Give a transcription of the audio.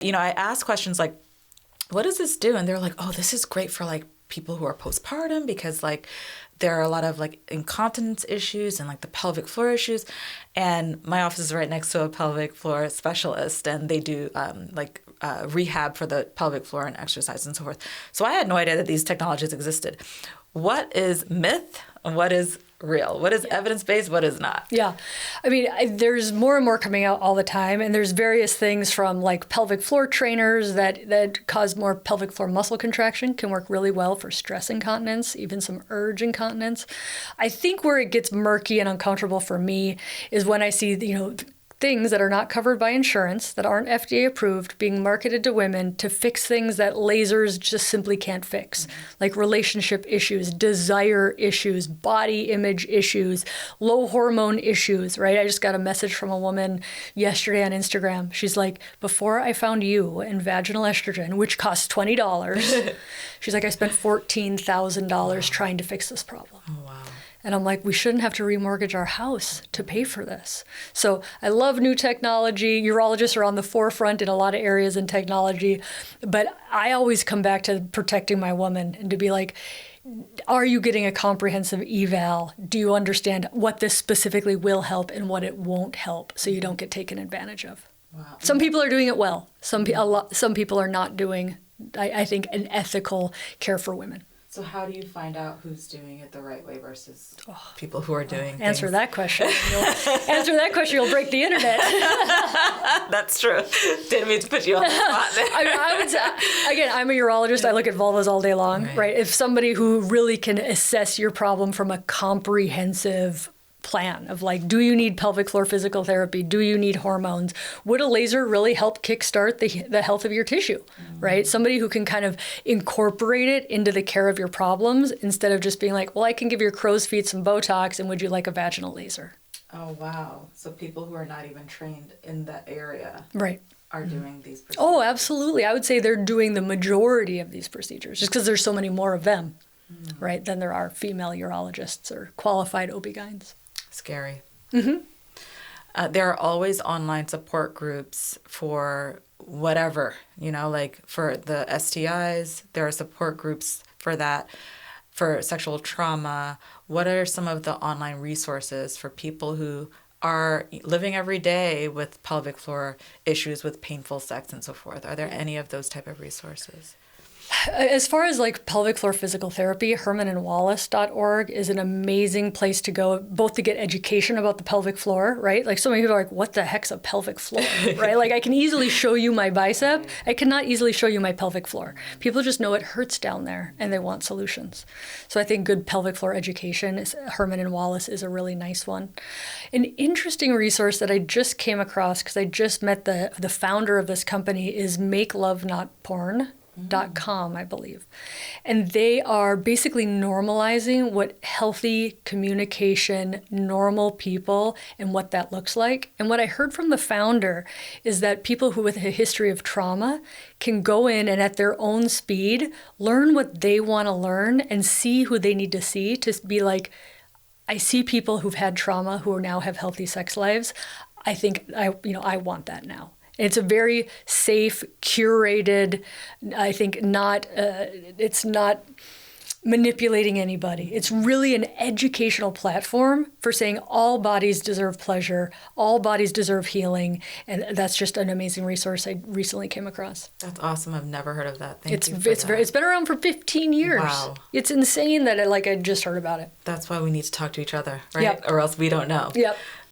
I asked questions like, what does this do? And they're like, oh, this is great for like people who are postpartum because like there are a lot of like incontinence issues and like the pelvic floor issues. And my office is right next to a pelvic floor specialist, and they do rehab for the pelvic floor and exercise and so forth. So I had no idea that these technologies existed. What is myth and what is real? What is evidence-based? What is not? Yeah. I mean, there's more and more coming out all the time, and there's various things from like pelvic floor trainers that cause more pelvic floor muscle contraction, can work really well for stress incontinence, even some urge incontinence. I think where it gets murky and uncomfortable for me is when I see, things that are not covered by insurance, that aren't FDA approved, being marketed to women to fix things that lasers just simply can't fix, like relationship issues, desire issues, body image issues, low hormone issues, right? I just got a message from a woman yesterday on Instagram. She's like, before I found you and vaginal estrogen, which costs $20, she's like, I spent $14,000 trying to fix this problem. Oh, wow. And I'm like, we shouldn't have to remortgage our house to pay for this. So I love new technology. Urologists are on the forefront in a lot of areas in technology. But I always come back to protecting my woman and to be like, are you getting a comprehensive eval? Do you understand what this specifically will help and what it won't help so you don't get taken advantage of? Wow. Some people are doing it well. Some people are not doing, I think, an ethical care for women. So how do you find out who's doing it the right way versus people who are doing Answer things? that question. You'll break the internet. That's true. Didn't mean to put you on the spot there. I would say, again, I'm a urologist. I look at vulvas all day long, right? If somebody who really can assess your problem from a comprehensive plan of like, do you need pelvic floor physical therapy? Do you need hormones? Would a laser really help kickstart the health of your tissue, right? Somebody who can kind of incorporate it into the care of your problems instead of just being like, well, I can give your crow's feet some Botox and would you like a vaginal laser? Oh, wow. So people who are not even trained in that area are doing these procedures. Oh, absolutely. I would say they're doing the majority of these procedures just because there's so many more of them, right, than there are female urologists or qualified OB-GYNs. Scary. Mm-hmm. There are always online support groups for whatever, like for the STIs. There are support groups for that, for sexual trauma. What are some of the online resources for people who are living every day with pelvic floor issues, with painful sex and so forth? Are there any of those type of resources? As far as like pelvic floor physical therapy, hermanandwallace.org is an amazing place to go, both to get education about the pelvic floor, right? Like so many people are like, what the heck's a pelvic floor, right? Like I can easily show you my bicep. I cannot easily show you my pelvic floor. People just know it hurts down there and they want solutions. So I think good pelvic floor education, Herman and Wallace is a really nice one. An interesting resource that I just came across because I just met the founder of this company is MakeLoveNotPorn.com, I believe. And they are basically normalizing what healthy communication, normal people, and what that looks like. And what I heard from the founder is that people who with a history of trauma can go in and at their own speed, learn what they want to learn and see who they need to see to be like, I see people who've had trauma who now have healthy sex lives. I think I want that now. It's a very safe, curated, I think it's not manipulating anybody. It's really an educational platform for saying all bodies deserve pleasure, all bodies deserve healing, and that's just an amazing resource I recently came across. That's awesome. I've never heard of that. Thank you. It's been around for 15 years. Wow. It's insane that I just heard about it. That's why we need to talk to each other, right? Yep. Or else we don't know. Yep.